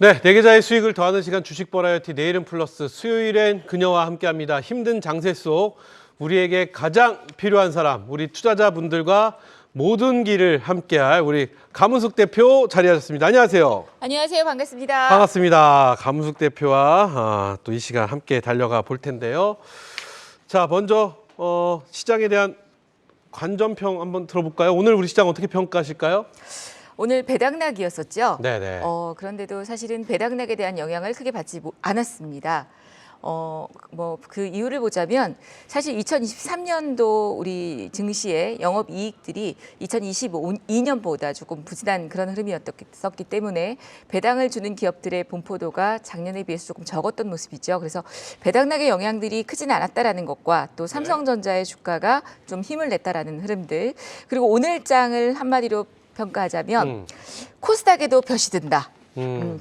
네, 네 계좌의 수익을 더하는 시간 주식 버라이어티 내일은 플러스 수요일엔 그녀와 함께합니다. 힘든 장세 속 우리에게 가장 필요한 사람, 우리 투자자분들과 모든 길을 함께할 우리 가문숙 대표 자리하셨습니다. 안녕하세요. 안녕하세요. 반갑습니다. 반갑습니다. 가문숙 대표와 또 이 시간 함께 달려가 볼 텐데요. 자, 먼저 시장에 대한 관전평 한번 들어볼까요? 오늘 우리 시장 어떻게 평가하실까요? 오늘 배당락이었었죠. 네네. 그런데도 사실은 배당락에 대한 영향을 크게 받지 않았습니다. 그 이유를 보자면 사실 2023년도 우리 증시의 영업이익들이 2022년보다 조금 부진한 그런 흐름이었기 때문에 배당을 주는 기업들의 분포도가 작년에 비해서 조금 적었던 모습이죠. 그래서 배당락의 영향들이 크지는 않았다라는 것과 또 삼성전자의 주가가 좀 힘을 냈다라는 흐름들, 그리고 오늘 장을 한마디로 평가하자면 코스닥에도 볕이 든다.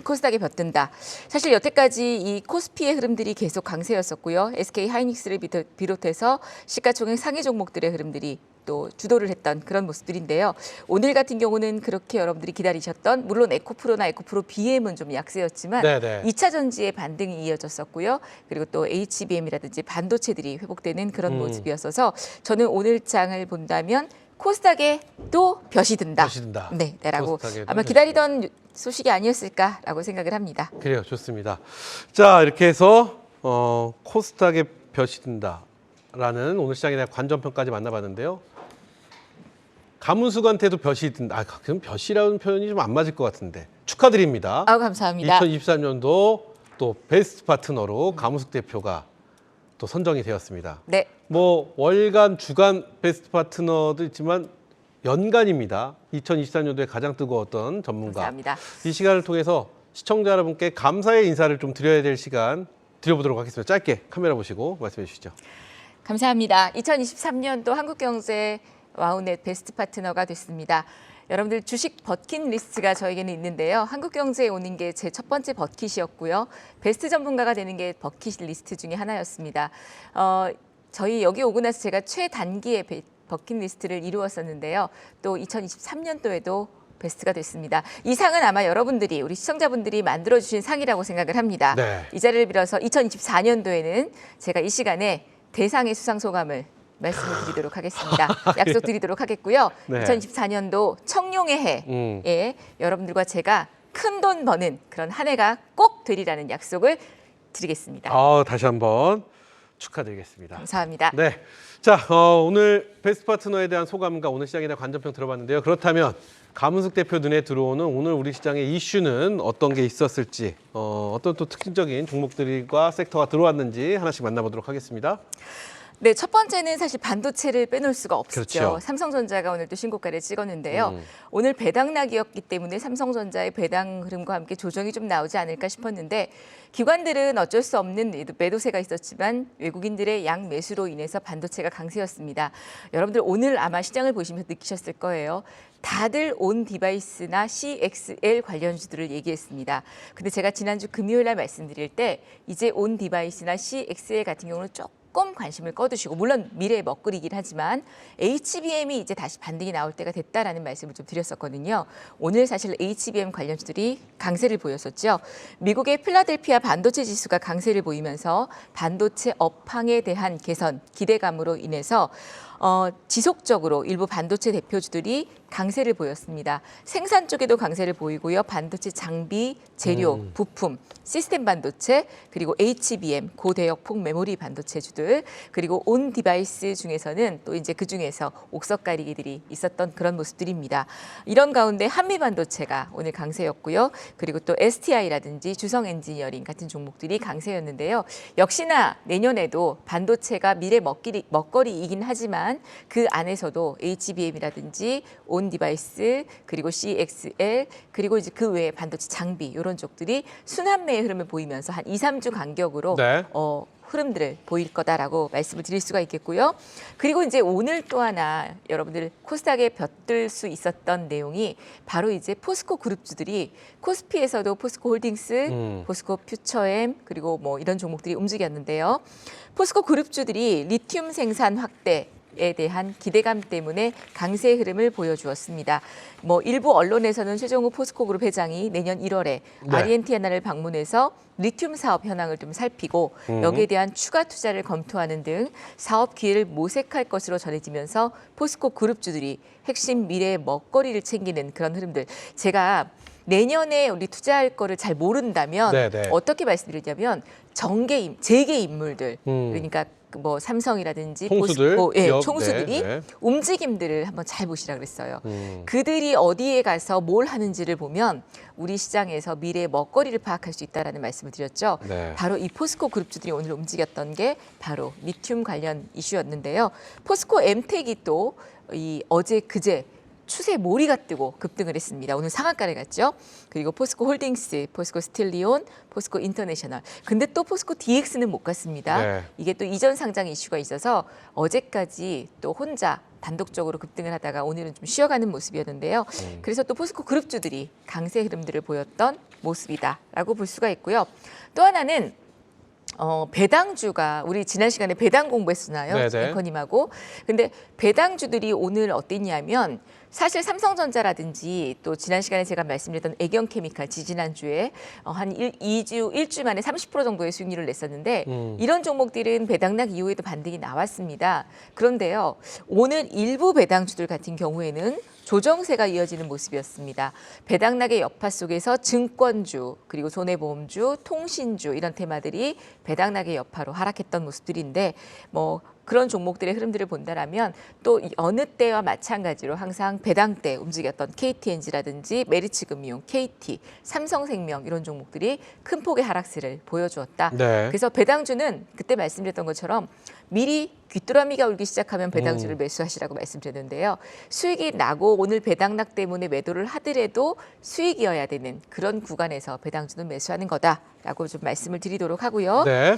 코스닥에 볕든다. 사실 여태까지 이 코스피의 흐름들이 계속 강세였었고요. SK 하이닉스를 비롯해서 시가총액 상위 종목들의 흐름들이 또 주도를 했던 그런 모습들인데요. 오늘 같은 경우는 그렇게 여러분들이 기다리셨던, 물론 에코프로나 에코프로 BM은 좀 약세였지만 네네. 2차 전지의 반등이 이어졌었고요. 그리고 또 HBM이라든지 반도체들이 회복되는 그런 모습이었어서 저는 오늘 장을 본다면 코스닥에 또 볕이 든다. 볕이 든다. 네, 라고 코스닥에도 아마 기다리던 소식이 아니었을까라고 생각을 합니다. 그래요, 좋습니다. 자, 이렇게 해서 코스닥에 볕이 든다라는 오늘 시장에 대한 관전평까지 만나봤는데요. 가문숙한테도 볕이 든다. 그럼 볕이라는 표현이 좀 안 맞을 것 같은데 축하드립니다. 감사합니다. 2023년도 또 베스트 파트너로 가문숙 대표가 또 선정이 되었습니다. 네. 뭐 월간, 주간 베스트 파트너도 있지만 연간입니다. 2023년도에 가장 뜨거웠던 전문가. 감사합니다. 이 시간을 통해서 시청자 여러분께 감사의 인사를 좀 드려야 될 시간 드려보도록 하겠습니다. 짧게 카메라 보시고 말씀해 주시죠. 감사합니다. 2023년도 한국경제 와우넷 베스트 파트너가 됐습니다. 여러분들 주식 버킷리스트가 저에게는 있는데요. 한국경제에 오는 게 제 첫 번째 버킷이었고요. 베스트 전문가가 되는 게 버킷리스트 중에 하나였습니다. 저희 여기 오고 나서 제가 최단기의 버킷리스트를 이루었었는데요. 또 2023년도에도 베스트가 됐습니다. 이 상은 아마 여러분들이, 우리 시청자분들이 만들어주신 상이라고 생각을 합니다. 네. 이 자리를 빌어서 2024년도에는 제가 이 시간에 대상의 수상 소감을 말씀을 드리도록 하겠습니다. 약속드리도록 하겠고요. 네. 2024년도 청룡의 해에 여러분들과 제가 큰 돈 버는 그런 한 해가 꼭 되리라는 약속을 드리겠습니다. 다시 한번 축하드리겠습니다. 감사합니다. 네. 자, 오늘 베스트 파트너에 대한 소감과 오늘 시장에 대한 관전평 들어봤는데요. 그렇다면 가문숙 대표 눈에 들어오는 오늘 우리 시장의 이슈는 어떤 게 있었을지, 어떤 또 특징적인 종목들과 섹터가 들어왔는지 하나씩 만나보도록 하겠습니다. 네, 첫 번째는 사실 반도체를 빼놓을 수가 없었죠. 그렇죠. 삼성전자가 오늘 또 신고가를 찍었는데요. 오늘 배당락이었기 때문에 삼성전자의 배당 흐름과 함께 조정이 좀 나오지 않을까 싶었는데, 기관들은 어쩔 수 없는 매도세가 있었지만 외국인들의 양매수로 인해서 반도체가 강세였습니다. 여러분들 오늘 아마 시장을 보시면서 느끼셨을 거예요. 다들 온 디바이스나 CXL 관련주들을 얘기했습니다. 근데 제가 지난주 금요일 날 말씀드릴 때 이제 온 디바이스나 CXL 같은 경우는 조금 관심을 꺼두시고, 물론 미래의 먹거리이긴 하지만 HBM이 이제 다시 반등이 나올 때가 됐다라는 말씀을 좀 드렸었거든요. 오늘 사실 HBM 관련주들이 강세를 보였었죠. 미국의 필라델피아 반도체 지수가 강세를 보이면서 반도체 업황에 대한 개선 기대감으로 인해서 지속적으로 일부 반도체 대표주들이 강세를 보였습니다. 생산 쪽에도 강세를 보이고요. 반도체 장비, 재료, 부품, 시스템 반도체, 그리고 HBM, 고대역폭 메모리 반도체주들, 그리고 온 디바이스 중에서는 또 이제 그 중에서 옥석 가리기들이 있었던 그런 모습들입니다. 이런 가운데 한미 반도체가 오늘 강세였고요. 그리고 또 STI라든지 주성 엔지니어링 같은 종목들이 강세였는데요. 역시나 내년에도 반도체가 미래 먹거리이긴 하지만 그 안에서도 HBM이라든지 온 디바이스, 그리고 CXL, 그리고 이제 그 외에 반도체 장비 이런 쪽들이 순환매의 흐름을 보이면서 한 2, 3주 간격으로 네. 흐름들을 보일 거다라고 말씀을 드릴 수가 있겠고요. 그리고 이제 오늘 또 하나 여러분들 코스닥에 볕들 수 있었던 내용이 바로 이제 포스코 그룹주들이, 코스피에서도 포스코 홀딩스, 포스코 퓨처엠, 그리고 뭐 이런 종목들이 움직였는데요. 포스코 그룹주들이 리튬 생산 확대, 에 대한 기대감 때문에 강세 흐름을 보여주었습니다. 뭐 일부 언론에서는 최정우 포스코그룹 회장이 내년 1월에 네. 아르헨티나를 방문해서 리튬 사업 현황을 좀 살피고 여기에 대한 추가 투자를 검토하는 등 사업 기회를 모색할 것으로 전해지면서 포스코 그룹주들이 핵심 미래의 먹거리를 챙기는 그런 흐름들. 제가 내년에 우리 투자할 거를 잘 모른다면 네네. 어떻게 말씀드리냐면 재계 인물들 그러니까 뭐 삼성이라든지 총수들, 포스코, 기업, 총수들이 네. 움직임들을 한번 잘 보시라 그랬어요. 그들이 어디에 가서 뭘 하는지를 보면 우리 시장에서 미래의 먹거리를 파악할 수 있다라는 말씀을 드렸죠. 네. 바로 이 포스코 그룹주들이 오늘 움직였던 게 바로 리튬 관련 이슈였는데요. 포스코 엠텍이 또 이 어제 그제 추세 몰이가 뜨고 급등을 했습니다. 오늘 상한가를 갔죠. 그리고 포스코 홀딩스, 포스코 스틸리온, 포스코 인터내셔널. 근데 또 포스코 DX는 못 갔습니다. 네. 이게 또 이전 상장 이슈가 있어서 어제까지 또 혼자 단독적으로 급등을 하다가 오늘은 좀 쉬어가는 모습이었는데요. 그래서 또 포스코 그룹주들이 강세 흐름들을 보였던 모습이다라고 볼 수가 있고요. 또 하나는 배당주가 우리 지난 시간에 배당 공부했었나요? 네네. 앵커님하고. 근데 배당주들이 오늘 어땠냐면 사실 삼성전자라든지 또 지난 시간에 제가 말씀드렸던 애경케미칼 지지난주에 한 1주 만에 30% 정도의 수익률을 냈었는데 이런 종목들은 배당락 이후에도 반등이 나왔습니다. 그런데요. 오늘 일부 배당주들 같은 경우에는 조정세가 이어지는 모습이었습니다. 배당락의 여파 속에서 증권주, 그리고 손해보험주, 통신주 이런 테마들이 배당락의 여파로 하락했던 모습들인데 뭐 그런 종목들의 흐름들을 본다라면 또 어느 때와 마찬가지로 항상 배당 때 움직였던 KTNG라든지 메리츠금융, KT, 삼성생명 이런 종목들이 큰 폭의 하락세를 보여주었다. 네. 그래서 배당주는 그때 말씀드렸던 것처럼 미리 귀뚜라미가 울기 시작하면 배당주를 매수하시라고 말씀드렸는데요. 수익이 나고 오늘 배당락 때문에 매도를 하더라도 수익이어야 되는 그런 구간에서 배당주는 매수하는 거다라고 좀 말씀을 드리도록 하고요. 네.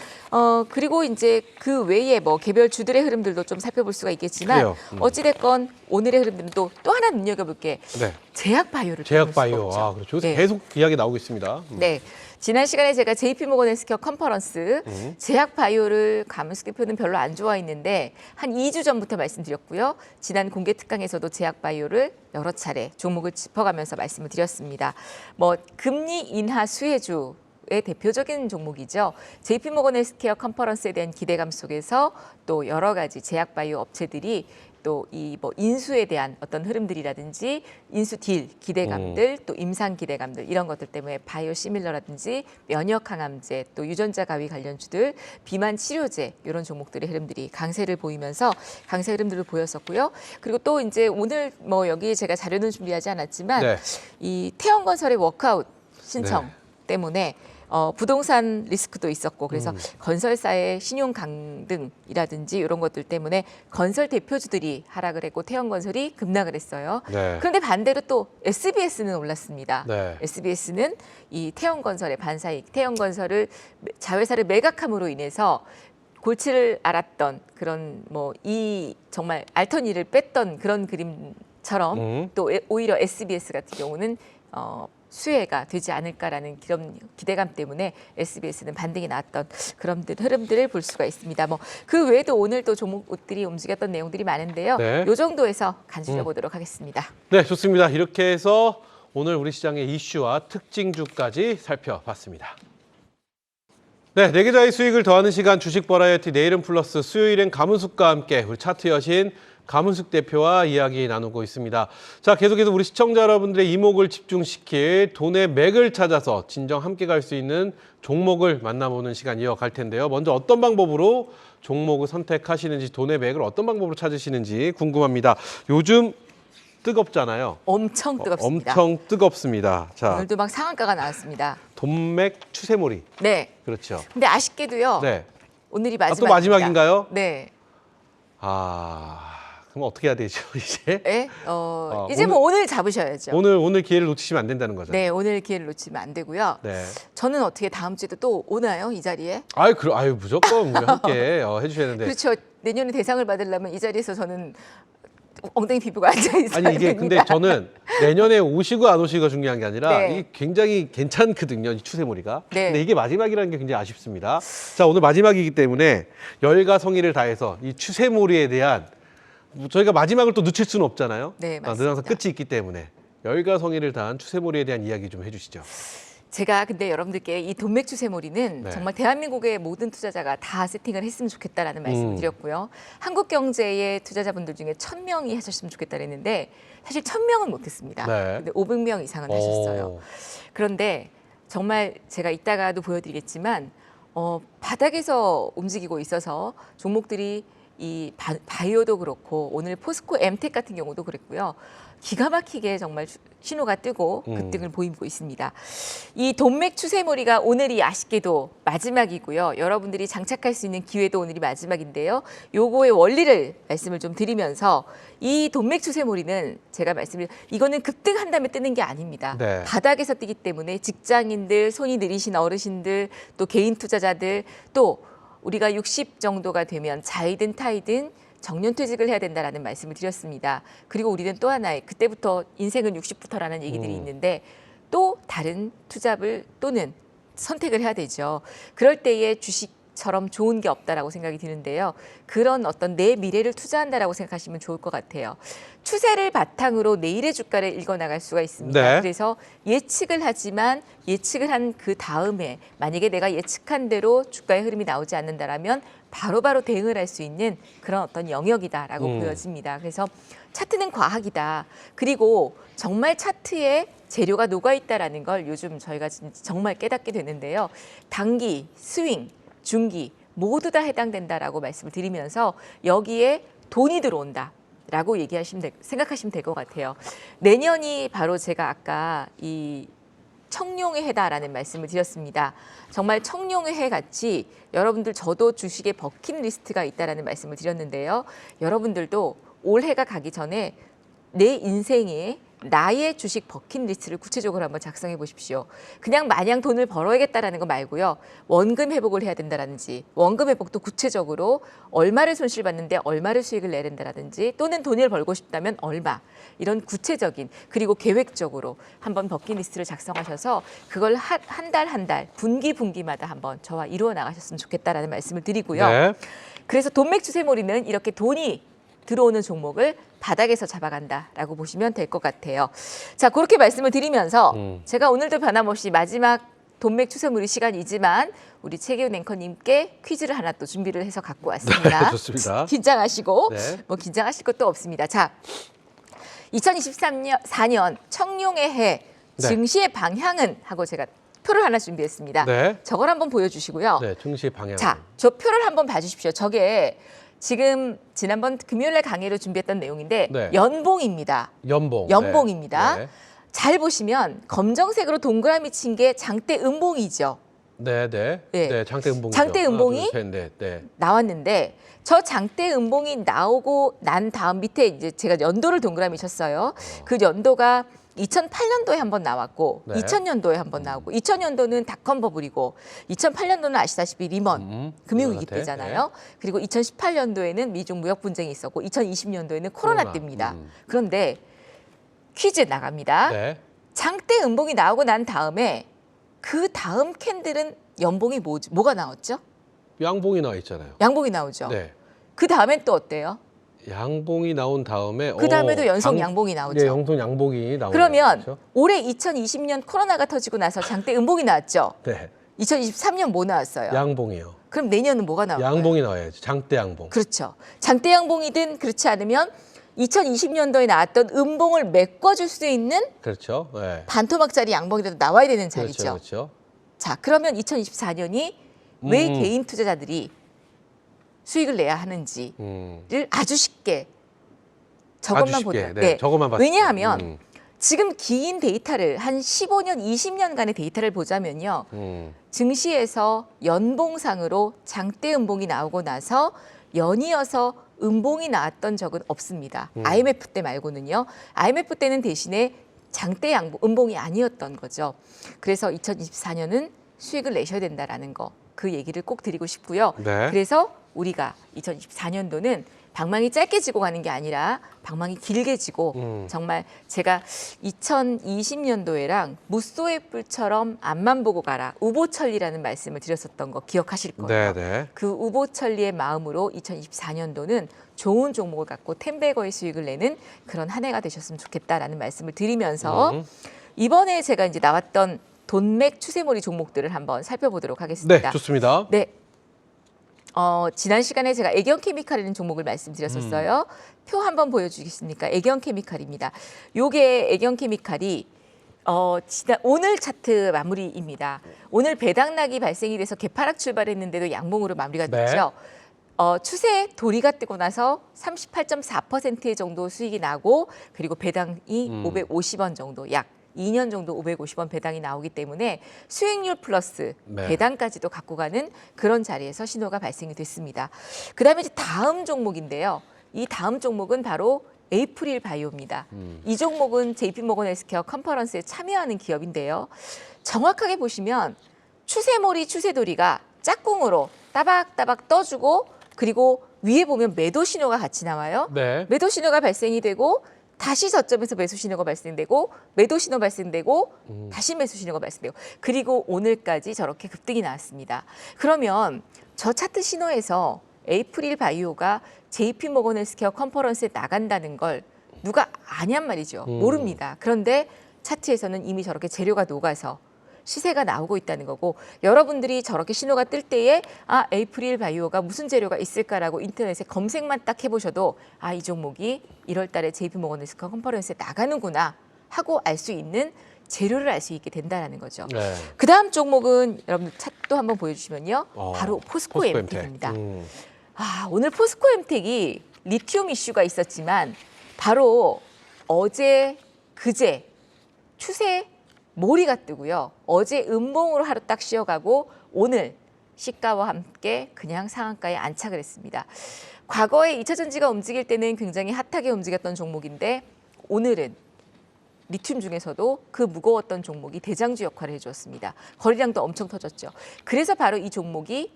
그리고 이제 그 외에 뭐 개별 주들의 흐름들도 좀 살펴볼 수가 있겠지만 그래요. 어찌됐건 오늘의 흐름들은 또 하나 눈여겨볼 게 네. 제약바이오를 제약바이오. 아, 그렇죠. 네. 계속 이야기 나오고 있습니다. 네. 지난 시간에 제가 JP모건 헬스케어 컨퍼런스 제약바이오를 가문수 대표는 별로 안 좋아했는데 한 2주 전부터 말씀드렸고요. 지난 공개 특강에서도 제약바이오를 여러 차례 종목을 짚어가면서 말씀을 드렸습니다. 뭐 금리 인하 수혜주 의 대표적인 종목이죠. JP모건 헬스케어 컨퍼런스에 대한 기대감 속에서 또 여러 가지 제약바이오 업체들이 또 이 뭐 인수에 대한 어떤 흐름들이라든지 인수 딜 기대감들 또 임상 기대감들 이런 것들 때문에 바이오 시밀러라든지 면역 항암제 또 유전자 가위 관련주들 비만 치료제 이런 종목들의 흐름들이 강세를 보이면서 강세 흐름들을 보였었고요. 그리고 또 이제 오늘 뭐 여기 제가 자료는 준비하지 않았지만 네. 이 태형건설의 워크아웃 신청 네. 때문에 부동산 리스크도 있었고 그래서 건설사의 신용 강등이라든지 이런 것들 때문에 건설 대표주들이 하락을 했고 태형건설이 급락을 했어요. 네. 그런데 반대로 또 SBS는 올랐습니다. 네. SBS는 이 태형건설의 반사이익, 태형건설을 자회사를 매각함으로 인해서 골치를 앓았던 그런 뭐 이 정말 앓던 일을 뺐던 그런 그림처럼 또 오히려 SBS 같은 경우는 수혜가 되지 않을까라는 그런 기대감 때문에 SBS는 반등이 나왔던 그런 흐름들을 볼 수가 있습니다. 뭐 그 외에도 오늘 또 종목들이 움직였던 내용들이 많은데요. 네. 이 정도에서 간주해 보도록 하겠습니다. 네, 좋습니다. 이렇게 해서 오늘 우리 시장의 이슈와 특징주까지 살펴봤습니다. 네, 네 계좌의 수익을 더하는 시간 주식 버라이어티 내일은 플러스 수요일엔 가문숙과 함께 우리 차트 여신 가문숙 대표와 이야기 나누고 있습니다. 자, 계속해서 우리 시청자 여러분들의 이목을 집중시킬 돈의 맥을 찾아서 진정 함께 갈 수 있는 종목을 만나보는 시간 이어갈 텐데요. 먼저 어떤 방법으로 종목을 선택하시는지 돈의 맥을 어떤 방법으로 찾으시는지 궁금합니다. 요즘 뜨겁잖아요. 엄청 뜨겁습니다. 엄청 뜨겁습니다. 자, 오늘도 막 상한가가 나왔습니다. 돈맥 추세몰이. 네. 그렇죠. 근데 아쉽게도요. 네. 오늘이 아, 마지막입니다. 또 마지막인가요? 네. 그럼 어떻게 해야 되죠, 이제? 네. 이제 뭐 오늘 잡으셔야죠. 오늘 기회를 놓치시면 안 된다는 거죠. 네, 오늘 기회를 놓치면 안 되고요. 네. 저는 어떻게 다음 주에도 또 오나요, 이 자리에? 아유, 무조건 우리 함께 해주셔야 되는데. 그렇죠. 내년에 대상을 받으려면 이 자리에서 저는 엉덩이 피부가 앉아 있어야 아니, 이게 근데 됩니다. 저는 내년에 오시고 안 오시고가 중요한 게 아니라 네. 이게 굉장히 괜찮거든요, 이 추세몰이가. 네. 근데 이게 마지막이라는 게 굉장히 아쉽습니다. 자, 오늘 마지막이기 때문에 열과 성의를 다해서 이 추세몰이에 대한 저희가 마지막을 또 놓칠 수는 없잖아요. 네, 늘 항상 맞습니다. 끝이 있기 때문에 열과 성의를 다한 추세몰이에 대한 이야기 좀 해주시죠. 제가 근데 여러분들께 이 돈맥 추세몰이는 네. 정말 대한민국의 모든 투자자가 다 세팅을 했으면 좋겠다라는 말씀을 음. 드렸고요. 한국 경제의 투자자분들 중에 1,000명이 하셨으면 좋겠다 그랬는데 사실 1,000명은 못했습니다. 네. 근데 500명 이상은 하셨어요. 그런데 정말 제가 이따가도 보여드리겠지만 바닥에서 움직이고 있어서 종목들이 이 바이오도 그렇고 오늘 포스코 엠텍 같은 경우도 그랬고요. 기가 막히게 정말 신호가 뜨고 급등을 보이고 있습니다. 이 돈맥 추세몰이가 오늘이 아쉽게도 마지막이고요. 여러분들이 장착할 수 있는 기회도 오늘이 마지막인데요. 요거의 원리를 말씀을 좀 드리면서 이 돈맥 추세몰이는 제가 말씀을 이거는 급등한 다음에 뜨는 게 아닙니다. 네. 바닥에서 뜨기 때문에 직장인들, 손이 느리신 어르신들, 또 개인 투자자들, 또 우리가 60 정도가 되면 자이든 타이든 정년퇴직을 해야 된다라는 말씀을 드렸습니다. 그리고 우리는 또 하나의 그때부터 인생은 60부터라는 얘기들이 있는데 또 다른 투잡을 또는 선택을 해야 되죠. 그럴 때에 주식처럼 좋은 게 없다라고 생각이 드는데요. 그런 어떤 내 미래를 투자한다라고 생각하시면 좋을 것 같아요. 추세를 바탕으로 내일의 주가를 읽어나갈 수가 있습니다. 네. 그래서 예측을 하지만 예측을 한 그 다음에 만약에 내가 예측한 대로 주가의 흐름이 나오지 않는다라면 바로바로 대응을 할 수 있는 그런 어떤 영역이다라고 보여집니다. 그래서 차트는 과학이다. 그리고 정말 차트에 재료가 녹아있다라는 걸 요즘 저희가 정말 깨닫게 되는데요. 단기, 스윙, 중기 모두 다 해당된다라고 말씀을 드리면서 여기에 돈이 들어온다. 라고 생각하시면 될 것 같아요. 내년이 바로 제가 아까 이 청룡의 해다라는 말씀을 드렸습니다. 정말 청룡의 해 같이 여러분들 저도 주식에 버킷리스트가 있다라는 말씀을 드렸는데요. 여러분들도 올해가 가기 전에 내 인생에 나의 주식 버킷리스트를 구체적으로 한번 작성해 보십시오. 그냥 마냥 돈을 벌어야겠다라는 거 말고요. 원금 회복을 해야 된다라든지 원금 회복도 구체적으로 얼마를 손실받는데 얼마를 수익을 내야 된다라든지 또는 돈을 벌고 싶다면 얼마 이런 구체적인 그리고 계획적으로 한번 버킷리스트를 작성하셔서 그걸 한 달 분기마다 한번 저와 이루어 나가셨으면 좋겠다라는 말씀을 드리고요. 네. 그래서 돈맥 추세몰이는 이렇게 돈이 들어오는 종목을 바닥에서 잡아간다라고 보시면 될 것 같아요. 자, 그렇게 말씀을 드리면서 제가 오늘도 변함없이 마지막 돈맥 추세몰이 시간이지만 우리 최기훈 앵커님께 퀴즈를 하나 또 준비를 해서 갖고 왔습니다. 네, 좋습니다. 긴장하시고 네. 뭐 긴장하실 것도 없습니다. 자, 2024년 청룡의 해 네. 증시의 방향은 하고 제가 표를 하나 준비했습니다. 네. 저걸 한번 보여주시고요. 네, 증시 방향. 자, 저 표를 한번 봐주십시오. 저게 지금 지난번 금요일날 강의로 준비했던 내용인데 네. 연봉입니다. 연봉입니다. 네. 잘 보시면 검정색으로 동그라미 친 게 장대 음봉이죠. 네, 네. 네. 네, 장대 음봉. 장대 음봉이? 네. 나왔는데 저 장대 음봉이 나오고 난 다음 밑에 이제 제가 연도를 동그라미 쳤어요. 그 연도가 2008년도에 한번 나왔고 네. 2000년도에 한번 나오고 2000년도는 닷컴 버블이고 2008년도는 아시다시피 리먼 금융위기 리먼한테, 때잖아요. 그리고 2018년도에는 미중 무역 분쟁이 있었고 2020년도에는 코로나 때입니다. 그런데 퀴즈 나갑니다. 네. 장대 음봉이 나오고 난 다음에 그 다음 캔들은 연봉이 뭐가 나왔죠? 양봉이 나와 있잖아요. 양봉이 나오죠. 네. 그 다음엔 또 어때요? 양봉이 나온 다음에 그 다음에도 연속 양봉이 나오죠. 네, 연속 양봉이 나오죠. 그러면 올해 2020년 코로나가 터지고 나서 장대 음봉이 나왔죠. 네. 2023년 뭐 나왔어요? 양봉이요. 그럼 내년은 뭐가 나올까요? 양봉이 나와야지. 장대 양봉. 그렇죠. 장대 양봉이든 그렇지 않으면 2020년도에 나왔던 음봉을 메꿔줄 수 있는 그렇죠. 네. 반토막짜리 양봉이라도 나와야 되는 자리죠. 그렇죠. 자, 그러면 2024년이 왜 개인 투자자들이 수익을 내야 하는지를 아주 쉽게 저것만 아주 쉽게, 보면 네, 저것만 봤을 때. 왜냐하면 지금 긴 데이터를 한 15년, 20년간의 데이터를 보자면요. 증시에서 연봉상으로 장대 음봉이 나오고 나서 연이어서 음봉이 나왔던 적은 없습니다. IMF 때 말고는요. IMF 때는 대신에 장대 음봉이 아니었던 거죠. 그래서 2024년은 수익을 내셔야 된다라는 거. 그 얘기를 꼭 드리고 싶고요. 네. 그래서 우리가 2024년도는 방망이 짧게 지고 가는 게 아니라 방망이 길게 지고 정말 제가 2020년도에랑 무쏘의 뿔처럼 앞만 보고 가라. 우보천리라는 말씀을 드렸었던 거 기억하실 거예요. 네네. 그 우보천리의 마음으로 2024년도는 좋은 종목을 갖고 10배거의 수익을 내는 그런 한 해가 되셨으면 좋겠다라는 말씀을 드리면서 이번에 제가 이제 나왔던 돈맥 추세몰이 종목들을 한번 살펴보도록 하겠습니다. 네, 좋습니다. 네. 지난 시간에 제가 애경케미칼이라는 종목을 말씀드렸었어요. 표 한번 보여주겠습니까? 애경케미칼입니다. 요게 애경케미칼이 오늘 차트 마무리입니다. 오늘 배당락이 발생이 돼서 개파락 출발했는데도 양봉으로 마무리가 됐죠. 추세 도리가 뜨고 나서 38.4% 정도 수익이 나고 그리고 배당이 550원 정도 약 2년 정도 550원 배당이 나오기 때문에 수익률 플러스 네. 배당까지도 갖고 가는 그런 자리에서 신호가 발생이 됐습니다. 그다음에 이제 다음 종목인데요. 이 다음 종목은 바로 에이프릴 바이오입니다. 이 종목은 JP모건 헬스케어 컨퍼런스에 참여하는 기업인데요. 정확하게 보시면 추세몰이 추세돌이가 짝꿍으로 따박따박 떠주고 그리고 위에 보면 매도 신호가 같이 나와요. 네. 매도 신호가 발생이 되고 다시 저점에서 매수 신호가 발생되고 매도 신호 발생되고 다시 매수 신호가 발생되고 그리고 오늘까지 저렇게 급등이 나왔습니다. 그러면 저 차트 신호에서 에이프릴 바이오가 JP모건 헬스케어 컨퍼런스에 나간다는 걸 누가 아냔 말이죠. 모릅니다. 그런데 차트에서는 이미 저렇게 재료가 녹아서 시세가 나오고 있다는 거고 여러분들이 저렇게 신호가 뜰 때에 에이프릴 바이오가 무슨 재료가 있을까라고 인터넷에 검색만 딱 해보셔도 이 종목이 1월 달에 JP모건 헬스케어 컨퍼런스에 나가는구나 하고 알 수 있는 재료를 알 수 있게 된다는 거죠. 네. 그 다음 종목은 여러분들 차트 한번 보여주시면요. 바로 포스코 엠텍입니다. 오늘 포스코 엠텍이 리튬 이슈가 있었지만 바로 어제 그제 추세 몰이가 뜨고요. 어제 음봉으로 하루 딱 쉬어가고 오늘 시가와 함께 그냥 상한가에 안착을 했습니다. 과거에 2차 전지가 움직일 때는 굉장히 핫하게 움직였던 종목인데 오늘은 리튬 중에서도 그 무거웠던 종목이 대장주 역할을 해주었습니다. 거래량도 엄청 터졌죠. 그래서 바로 이 종목이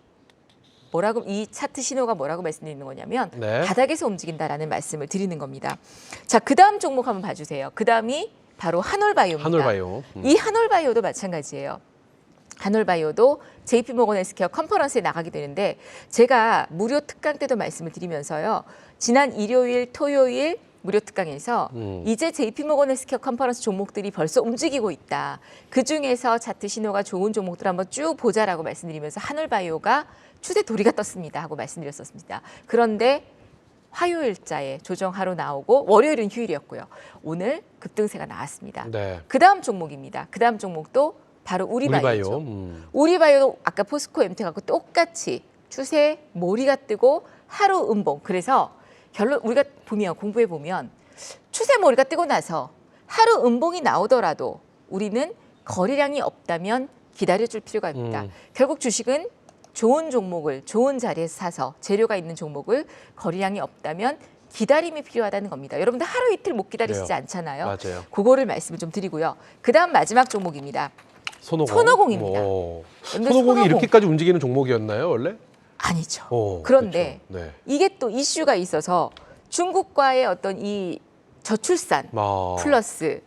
이 차트 신호가 뭐라고 말씀드리는 거냐면 네. 바닥에서 움직인다라는 말씀을 드리는 겁니다. 자, 그 다음 종목 한번 봐주세요. 그 다음이 바로 한올바이오입니다. 한올바이오. 이 한올바이오도 마찬가지예요. 한올바이오도 JP모건 헬스케어 컨퍼런스에 나가게 되는데 제가 무료 특강 때도 말씀을 드리면서요. 지난 일요일, 토요일 무료 특강에서 이제 JP모건 헬스케어 컨퍼런스 종목들이 벌써 움직이고 있다. 그중에서 차트 신호가 좋은 종목들 한번 쭉 보자라고 말씀드리면서 한올바이오가 추세 도리가 떴습니다 하고 말씀드렸었습니다. 그런데 화요일자에 조정하러 나오고 월요일은 휴일이었고요. 오늘 급등세가 나왔습니다. 네. 그 다음 종목입니다. 그 다음 종목도 바로 우리바이오죠. 우리바이오도 아까 포스코 엠텍하고 똑같이 추세 몰이가 뜨고 하루 음봉. 그래서 결론 우리가 공부해 보면 추세 몰이가 뜨고 나서 하루 음봉이 나오더라도 우리는 거래량이 없다면 기다려줄 필요가 있다. 결국 주식은 좋은 종목을 좋은 자리에서 사서 재료가 있는 종목을 거래량이 없다면 기다림이 필요하다는 겁니다. 여러분들 하루 이틀 못 기다리시지 그래요. 않잖아요. 맞아요. 그거를 말씀을 좀 드리고요. 그다음 마지막 종목입니다. 손오공. 손오공입니다. 손오공이 손오공. 이렇게까지 움직이는 종목이었나요, 원래? 아니죠. 그런데 그렇죠. 네. 이게 또 이슈가 있어서 중국과의 어떤 이 저출산 플러스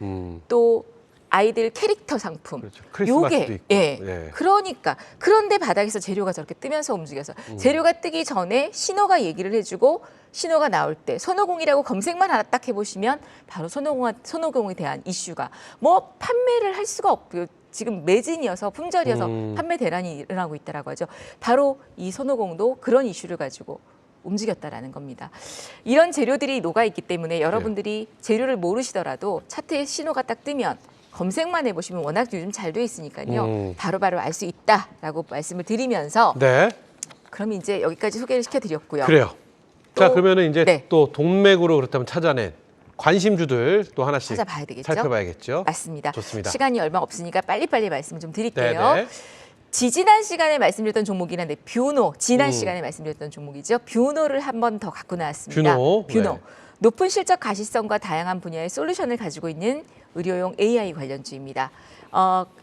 또 아이들 캐릭터 상품. 그렇죠. 크리스마스도 있고. 예. 그러니까 그런데 바닥에서 재료가 저렇게 뜨면서 움직여서 재료가 뜨기 전에 신호가 얘기를 해주고 신호가 나올 때 손오공이라고 검색만 하나 딱 해보시면 바로 손오공에 대한 이슈가 뭐 판매를 할 수가 없고요. 지금 매진이어서 품절이어서 판매 대란이 일어나고 있다라고 하죠. 바로 이 손오공도 그런 이슈를 가지고 움직였다라는 겁니다. 이런 재료들이 녹아있기 때문에 여러분들이 재료를 모르시더라도 차트에 신호가 딱 뜨면 검색만 해보시면 워낙 요즘 잘 돼 있으니까요. 바로바로 알 수 있다라고 말씀을 드리면서 네. 그럼 이제 여기까지 소개를 시켜드렸고요. 그래요. 자, 그러면은 이제 네. 또 동맥으로 그렇다면 찾아낸 관심주들 또 하나씩 찾아봐야 되겠죠? 살펴봐야겠죠. 맞습니다. 좋습니다. 시간이 얼마 없으니까 빨리빨리 말씀 좀 드릴게요. 네네. 지난 시간에 말씀드렸던 종목이란데 뷰노, 지난 시간에 말씀드렸던 종목이죠. 뷰노를 한 번 더 갖고 나왔습니다. 뷰노. 네. 높은 실적 가시성과 다양한 분야의 솔루션을 가지고 있는 의료용 AI 관련주입니다.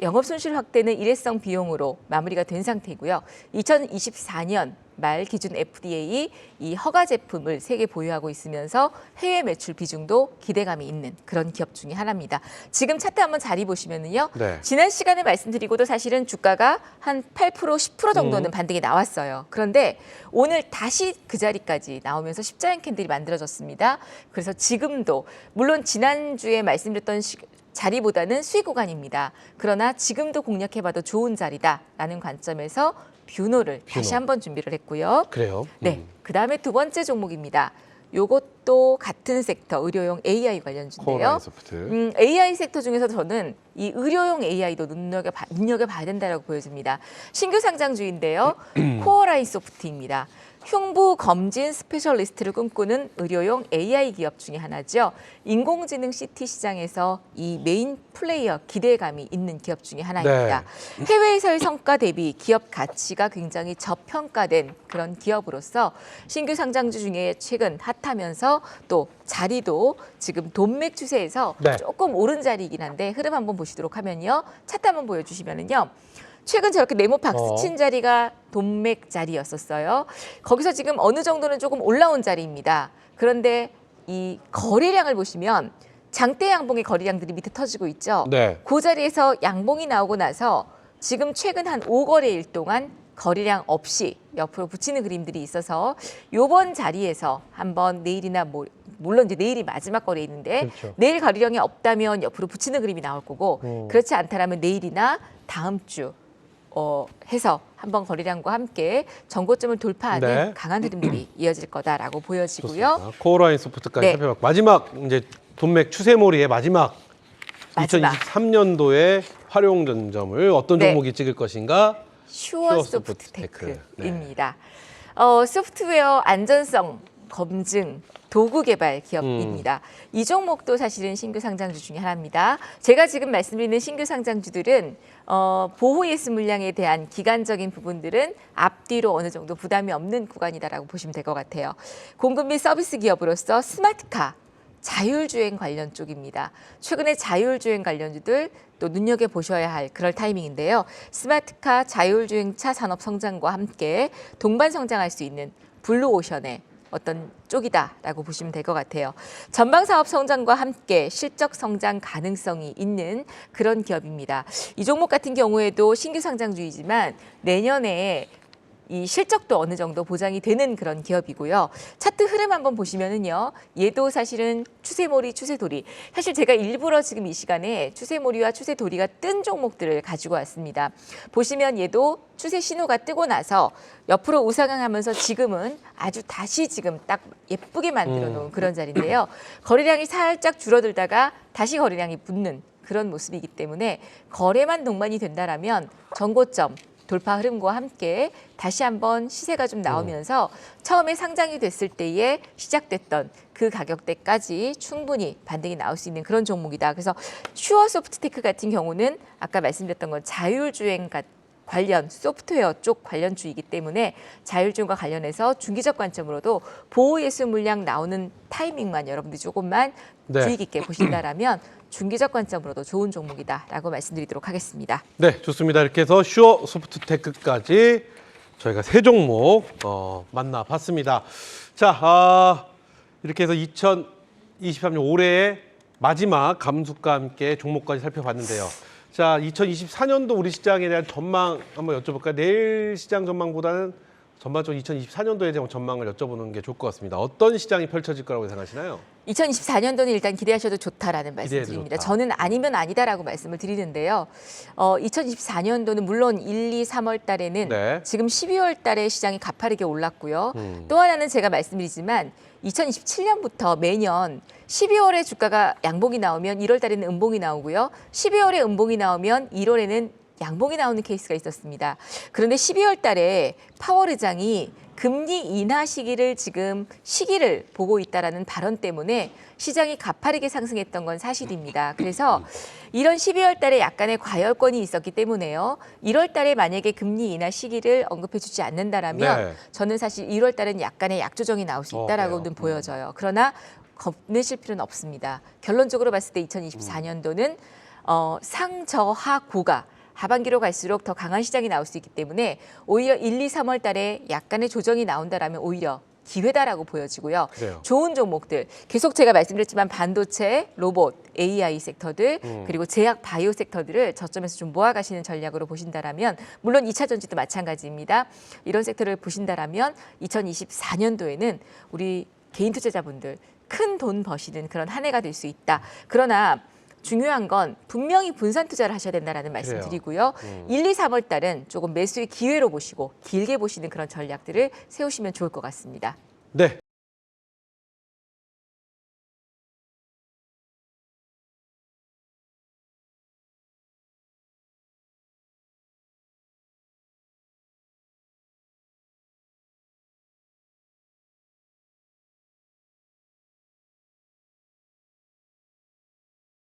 영업손실 확대는 일회성 비용으로 마무리가 된 상태이고요. 2024년 말 기준 FDA 이 허가 제품을 3개 보유하고 있으면서 해외 매출 비중도 기대감이 있는 그런 기업 중에 하나입니다. 지금 차트 한번 자리 보시면은요. 네. 지난 시간에 말씀드리고도 사실은 주가가 한 8%, 10% 정도는 반등이 나왔어요. 그런데 오늘 다시 그 자리까지 나오면서 십자인 캔들이 만들어졌습니다. 그래서 지금도 물론 지난주에 말씀드렸던 자리보다는 수익 구간입니다. 그러나 지금도 공략해봐도 좋은 자리다라는 관점에서 뷰노를 다시 한번 준비를 했고요. 그래요. 네, 그다음에 두 번째 종목입니다. 요것도 같은 섹터 의료용 AI 관련주인데요. 코어라인 소프트. AI 섹터 중에서 저는 이 의료용 AI도 눈여겨봐야 된다고 보여집니다. 신규 상장주인데요. 코어라인 소프트입니다. 흉부 검진 스페셜리스트를 꿈꾸는 의료용 AI 기업 중에 하나죠. 인공지능 CT 시장에서 이 메인 플레이어 기대감이 있는 기업 중에 하나입니다. 해외에서의 성과 대비 기업 가치가 굉장히 저평가된 그런 기업으로서 신규 상장주 중에 최근 핫하면서 또 자리도 지금 돈맥 추세에서 조금 오른 자리이긴 한데 흐름 한번 보시도록 하면요. 차트 한번 보여주시면은요. 최근 저렇게 네모 박스 친 자리가 돈맥 자리였었어요. 거기서 지금 어느 정도는 조금 올라온 자리입니다. 그런데 이 거래량을 보시면 장대 양봉의 거래량들이 밑에 터지고 있죠. 네. 그 자리에서 양봉이 나오고 나서 지금 최근 한 5거래일 동안 거래량 없이 옆으로 붙이는 그림들이 있어서 요번 자리에서 한번 내일이나 물론 이제 내일이 마지막 거래일인데 그렇죠. 내일 거래량이 없다면 옆으로 붙이는 그림이 나올 거고 그렇지 않다라면 내일이나 다음 주 해서 한번 거래량과 함께 전고점을 돌파하는 강한 흐름들이 이어질 거다라고 보여지고요. 좋습니다. 코어라인 소프트까지 네. 살펴봤고 마지막 이제 돈맥 추세몰이의 마마지막. 2023년도에 활용 전점을 어떤 네. 종목이 찍을 것인가? 슈어소프트테크입니다. 소프트웨어 안전성 검증 도구 개발 기업입니다. 이 종목도 사실은 신규 상장주 중에 하나입니다. 제가 지금 말씀드리는 신규 상장주들은 보호 예수 물량에 대한 기간적인 부분들은 앞뒤로 어느 정도 부담이 없는 구간이다라고 보시면 될 것 같아요. 공급 및 서비스 기업으로서 스마트카 자율주행 관련 쪽입니다. 최근에 자율주행 관련주들 또 눈여겨보셔야 할 그럴 타이밍인데요. 스마트카 자율주행차 산업 성장과 함께 동반 성장할 수 있는 블루오션의 어떤 쪽이다라고 보시면 될 것 같아요. 전방 사업 성장과 함께 실적 성장 가능성이 있는 그런 기업입니다. 이 종목 같은 경우에도 신규 상장주이지만 내년에 이 실적도 어느 정도 보장이 되는 그런 기업이고요. 차트 흐름 한번 보시면은요. 얘도 사실은 추세몰이, 추세돌이. 사실 제가 일부러 지금 이 시간에 추세몰이와 추세돌이가 뜬 종목들을 가지고 왔습니다. 보시면 얘도 추세 신호가 뜨고 나서 옆으로 우상향하면서 지금은 아주 다시 지금 딱 예쁘게 만들어 놓은 그런 자리인데요. 거래량이 살짝 줄어들다가 다시 거래량이 붙는 그런 모습이기 때문에 거래만 동반이 된다라면 전고점 돌파 흐름과 함께 다시 한번 시세가 좀 나오면서 처음에 상장이 됐을 때에 시작됐던 그 가격대까지 충분히 반등이 나올 수 있는 그런 종목이다. 그래서 슈어소프트테크 같은 경우는 아까 말씀드렸던 건 자율주행 관련 소프트웨어 쪽 관련주이기 때문에 자율주행과 관련해서 중기적 관점으로도 보호예수 물량 나오는 타이밍만 여러분들이 조금만 주의 깊게 보신다라면 중기적 관점으로도 좋은 종목이다라고 말씀드리도록 하겠습니다. 네, 좋습니다. 이렇게 해서 슈어 소프트테크까지 저희가 세 종목 만나봤습니다. 자, 이렇게 해서 2023년 올해의 마지막 감축과 함께 종목까지 살펴봤는데요. 자, 2024년도 우리 시장에 대한 전망 한번 여쭤볼까요? 내일 시장 전망보다는 전반적으로 2024년도에 대한 전망을 여쭤보는 게 좋을 것 같습니다. 어떤 시장이 펼쳐질 거라고 생각하시나요? 2024년도는 일단 기대하셔도 좋다라는 말씀드립니다. 저는 아니면 아니다라고 말씀을 드리는데요. 2024년도는 물론 1, 2, 3월 달에는 지금 12월 달에 시장이 가파르게 올랐고요. 또 하나는 제가 말씀드리지만 2027년부터 매년 12월에 주가가 양봉이 나오면 1월 달에는 음봉이 나오고요. 12월에 음봉이 나오면 1월에는 양봉이 나오는 케이스가 있었습니다. 그런데 12월 달에 파월 의장이 금리 인하 시기를 보고 있다라는 발언 때문에 시장이 가파르게 상승했던 건 사실입니다. 그래서 이런 12월 달에 약간의 과열권이 있었기 때문에요. 1월 달에 만약에 금리 인하 시기를 언급해 주지 않는다라면 저는 사실 1월 달은 약간의 약조정이 나올 수 있다라고는 보여져요. 그러나 겁내실 필요는 없습니다. 결론적으로 봤을 때 2024년도는 상저하고가 하반기로 갈수록 더 강한 시장이 나올 수 있기 때문에 오히려 1, 2, 3월 달에 약간의 조정이 나온다라면 오히려 기회다라고 보여지고요. 그래요. 좋은 종목들 계속 제가 말씀드렸지만 반도체, 로봇, AI 섹터들 그리고 제약 바이오 섹터들을 저점에서 좀 모아가시는 전략으로 보신다라면 물론 2차 전지도 마찬가지입니다. 이런 섹터를 보신다라면 2024년도에는 우리 개인 투자자분들 큰 돈 버시는 그런 한 해가 될 수 있다. 그러나 중요한 건 분명히 분산 투자를 하셔야 된다라는 말씀 드리고요. 1, 2, 3월 달은 조금 매수의 기회로 보시고 길게 보시는 그런 전략들을 세우시면 좋을 것 같습니다. 네.